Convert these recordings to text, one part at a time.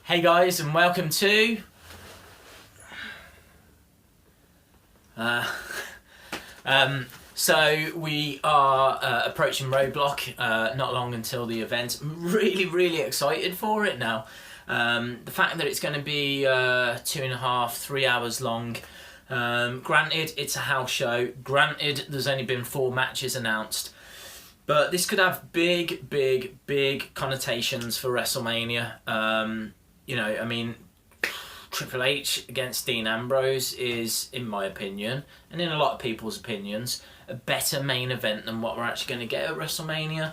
Hey guys, and welcome to so we are approaching Roadblock, not long until the event. I'm really excited for it now. The fact that it's going to be 2.5, 3 hours long. Granted, it's a house show. Granted, there's only been 4 matches announced. But this could have big connotations for WrestleMania. Triple H against Dean Ambrose is, in my opinion, and in a lot of people's opinions, a better main event than what we're actually going to get at WrestleMania.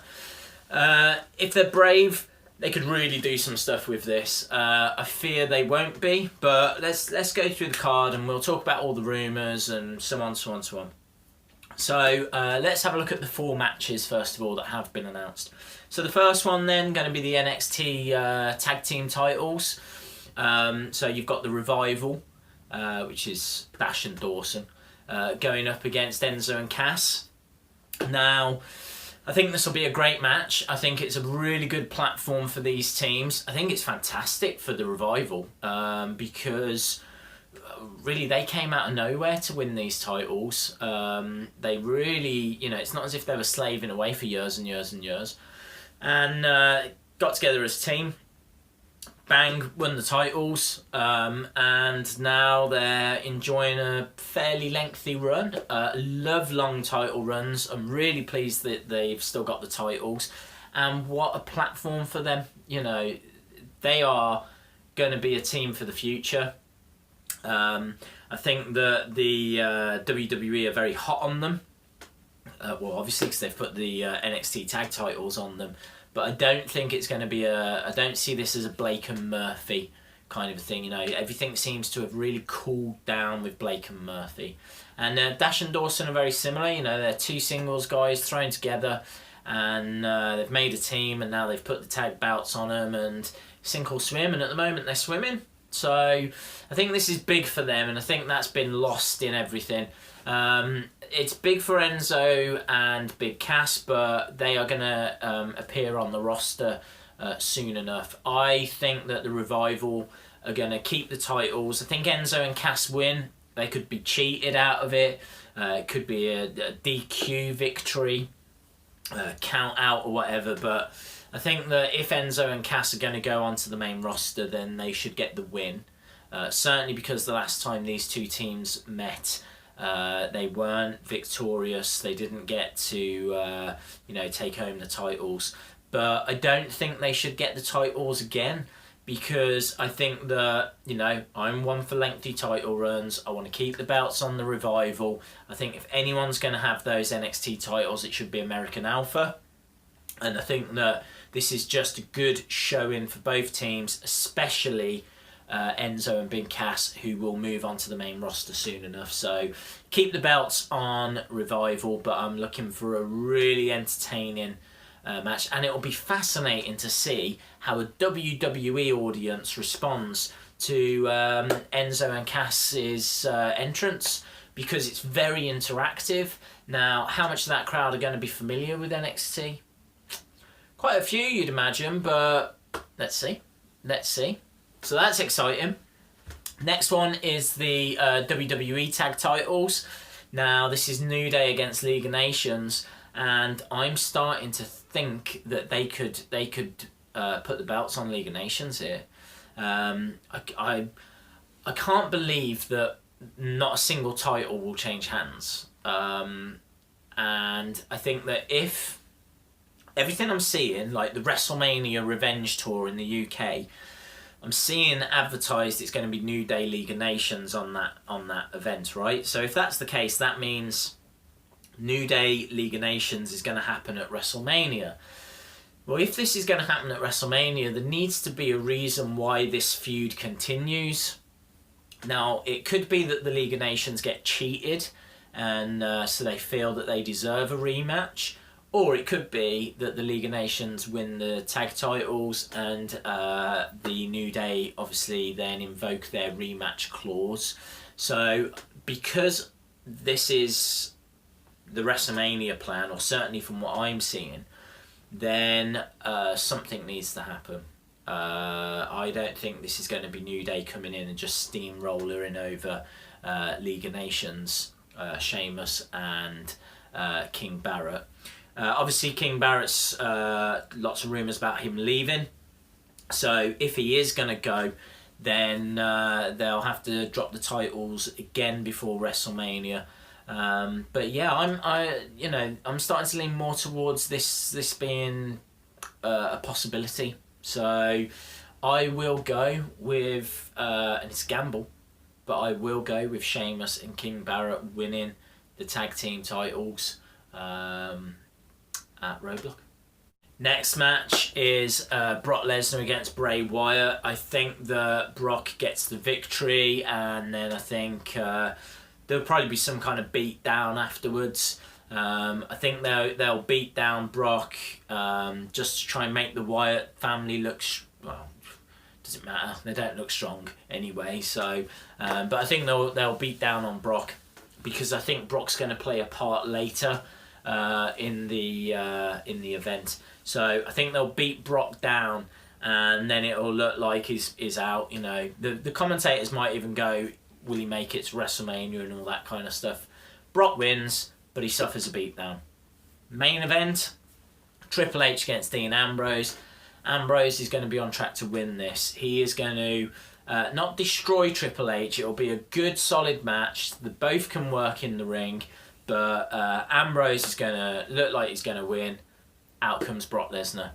If they're brave, they could really do some stuff with this. I fear they won't be, but let's go through the card and we'll talk about all the rumours and so on. So let's have a look at the 4 matches first of all that have been announced. So the first one then going to be the NXT tag team titles. So you've got the Revival, which is Bash and Dawson, going up against Enzo and Cass. Now, I think this will be a great match. I think it's a really good platform for these teams. I think it's fantastic for the Revival because really they came out of nowhere to win these titles. They really, it's not as if they were slaving away for years and years. And got together as a team. Bang, won the titles, and now they're enjoying a fairly lengthy run. Love long title runs. I'm really pleased that they've still got the titles, and what a platform for them. They are going to be a team for the future. I think that the WWE are very hot on them. Well, obviously because they've put the NXT tag titles on them. But I don't think it's going to be I don't see this as a Blake and Murphy kind of a thing. Everything seems to have really cooled down with Blake and Murphy. And Dash and Dawson are very similar. They're 2 singles guys thrown together. And they've made a team and now they've put the tag belts on them and sink or swim. And at the moment they're swimming. So I think this is big for them. And I think that's been lost in everything. It's big for Enzo and Big Cass, but they are going to appear on the roster soon enough. I think that the Revival are going to keep the titles. I think Enzo and Cass win. They could be cheated out of it. It could be a DQ victory, count out or whatever. But I think that if Enzo and Cass are going to go onto the main roster, then they should get the win. Certainly because the last time these 2 teams met, they weren't victorious. They didn't get to, take home the titles. But I don't think they should get the titles again because I think that, I'm one for lengthy title runs. I want to keep the belts on the Revival. I think if anyone's going to have those NXT titles, it should be American Alpha. And I think that this is just a good showing for both teams, especially Enzo and Big Cass, who will move on to the main roster soon enough. So keep the belts on Revival, but I'm looking for a really entertaining match, and it'll be fascinating to see how a WWE audience responds to Enzo and Cass's entrance, because it's very interactive. Now, how much of that crowd are going to be familiar with NXT? Quite a few, you'd imagine, but let's see. So that's exciting. Next one is the WWE tag titles. Now, this is New Day against League of Nations, and I'm starting to think that they could put the belts on League of Nations here. I can't believe that not a single title will change hands. And I think that if everything I'm seeing, like the WrestleMania Revenge Tour in the UK, I'm seeing advertised it's going to be New Day League of Nations on that event, right? So if that's the case, that means New Day League of Nations is going to happen at WrestleMania. Well, if this is going to happen at WrestleMania, there needs to be a reason why this feud continues. Now, it could be that the League of Nations get cheated and so they feel that they deserve a rematch. Or it could be that the League of Nations win the tag titles and the New Day obviously then invoke their rematch clause. So because this is the WrestleMania plan, or certainly from what I'm seeing, then something needs to happen. I don't think this is going to be New Day coming in and just steamrolling over League of Nations, Sheamus and King Barrett. Obviously, King Barrett's lots of rumours about him leaving. So if he is going to go, then they'll have to drop the titles again before WrestleMania. But yeah, I'm starting to lean more towards this being a possibility. So I will go with, and it's a gamble, but I will go with Sheamus and King Barrett winning the tag team titles at Roadblock. Next match is Brock Lesnar against Bray Wyatt. I think that Brock gets the victory, and then I think there'll probably be some kind of beat down afterwards. I think they'll beat down Brock just to try and make the Wyatt family look well. Doesn't matter. They don't look strong anyway. So, but I think they'll beat down on Brock, because I think Brock's going to play a part later in the event. So I think they'll beat Brock down, and then it'll look like he's out. You know, the commentators might even go, "Will he make it to WrestleMania?" and all that kind of stuff. Brock wins, but he suffers a beatdown. Main event: Triple H against Dean Ambrose. Ambrose is going to be on track to win this. He is going to not destroy Triple H. It'll be a good, solid match. They both can work in the ring, but Ambrose is going to look like he's going to win. Out comes Brock Lesnar.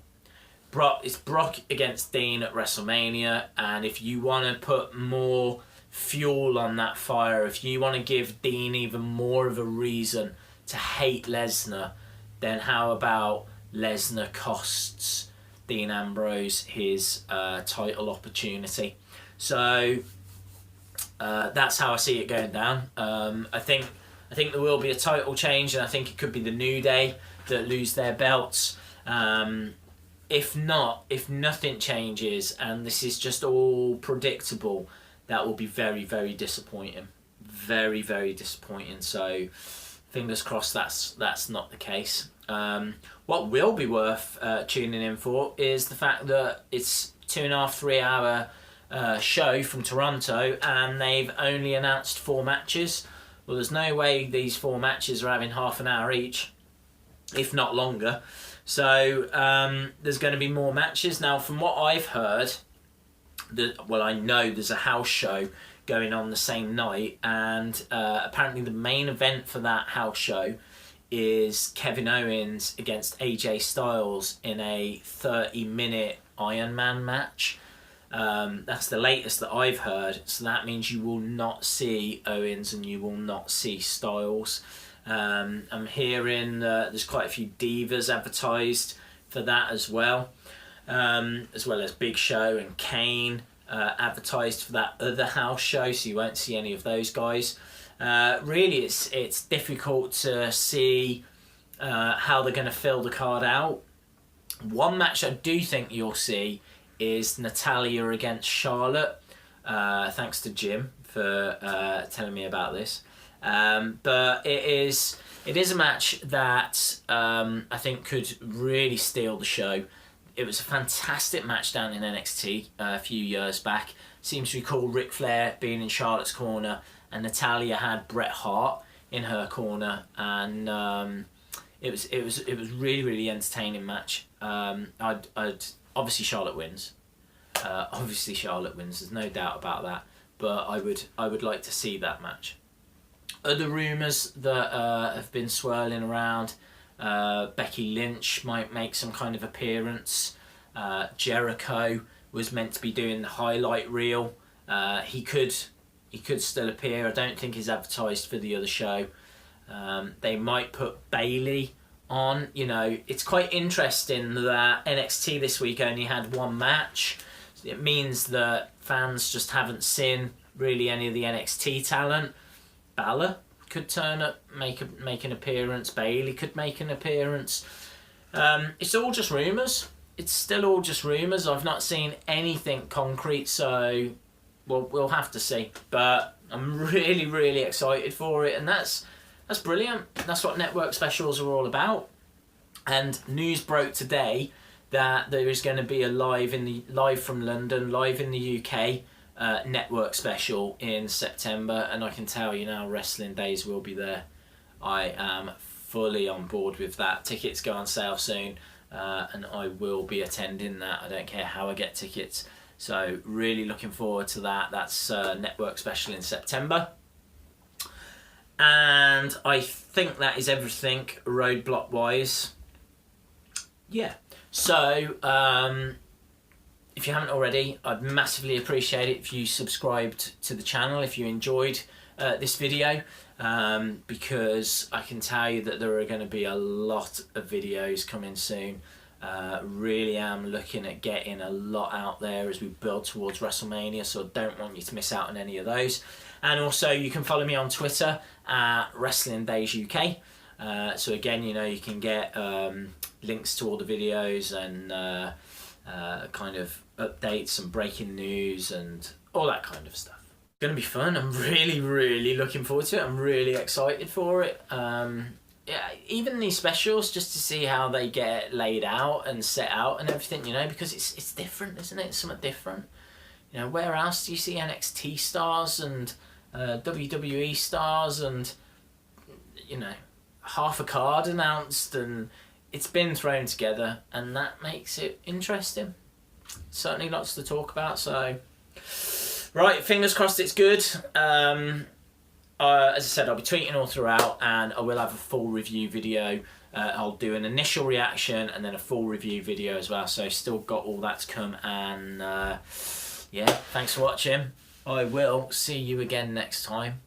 It's Brock against Dean at WrestleMania, and if you want to put more fuel on that fire, if you want to give Dean even more of a reason to hate Lesnar, then how about Lesnar costs Dean Ambrose his title opportunity? So that's how I see it going down. I think there will be a title change, and I think it could be the New Day that lose their belts. If nothing changes and this is just all predictable, that will be very, very disappointing. Very, very disappointing. So fingers crossed that's not the case. What will be worth tuning in for is the fact that it's 2.5, 3 hour show from Toronto, and they've only announced 4 matches. Well, there's no way these 4 matches are having half an hour each, if not longer. So there's going to be more matches. Now, from what I've heard, I know there's a house show going on the same night, and apparently the main event for that house show is Kevin Owens against AJ Styles in a 30-minute Iron Man match. That's the latest that I've heard. So that means you will not see Owens and you will not see Styles. I'm hearing there's quite a few divas advertised for that as well as Big Show and Kane advertised for that other house show, so you won't see any of those guys. Really, it's difficult to see how they're going to fill the card out. One match I do think you'll see is Natalya against Charlotte. Thanks to Jim for telling me about this. But it is a match that I think could really steal the show. It was a fantastic match down in NXT a few years back. Seems to recall Ric Flair being in Charlotte's corner, and Natalya had Bret Hart in her corner, and it was really, really entertaining match. Obviously Charlotte wins. There's no doubt about that. But I would like to see that match. Other rumours that have been swirling around: Becky Lynch might make some kind of appearance. Jericho was meant to be doing the highlight reel. He could still appear. I don't think he's advertised for the other show. They might put Bayley on. You know, it's quite interesting that NXT this week only had 1 match. It means that fans just haven't seen really any of the NXT talent. Balor could turn up, make an appearance. Bayley could make an appearance. It's all just rumours. It's still all just rumours. I've not seen anything concrete, so we'll have to see. But I'm really, really excited for it, and that's brilliant. That's what network specials are all about. And news broke today that there is going to be a live from London, live in the UK network special in September, and I can tell you now, Wrestling Days will be there. I am fully on board with that. Tickets go on sale soon, and I will be attending that. I don't care how I get tickets. So really looking forward to that. That's network special in September. And I think that is everything Roadblock wise. Yeah. So if you haven't already, I'd massively appreciate it if you subscribed to the channel, if you enjoyed this video, because I can tell you that there are going to be a lot of videos coming soon. Really am looking at getting a lot out there as we build towards WrestleMania, so I don't want you to miss out on any of those. And also you can follow me on Twitter at Wrestling Days UK. So again, you know, you can get links to all the videos and kind of updates and breaking news and all that kind of stuff. It's going to be fun. I'm really looking forward to it. I'm really excited for it. Yeah, even these specials, just to see how they get laid out and set out and everything, you know, because it's different, isn't it? It's something different. You know, where else do you see NXT stars and WWE stars and, you know, half a card announced, and it's been thrown together, and that makes it interesting. Certainly lots to talk about, so right, fingers crossed it's good. As I said, I'll be tweeting all throughout, and I will have a full review video. I'll do an initial reaction and then a full review video as well, so still got all that to come. And yeah, thanks for watching. I will see you again next time.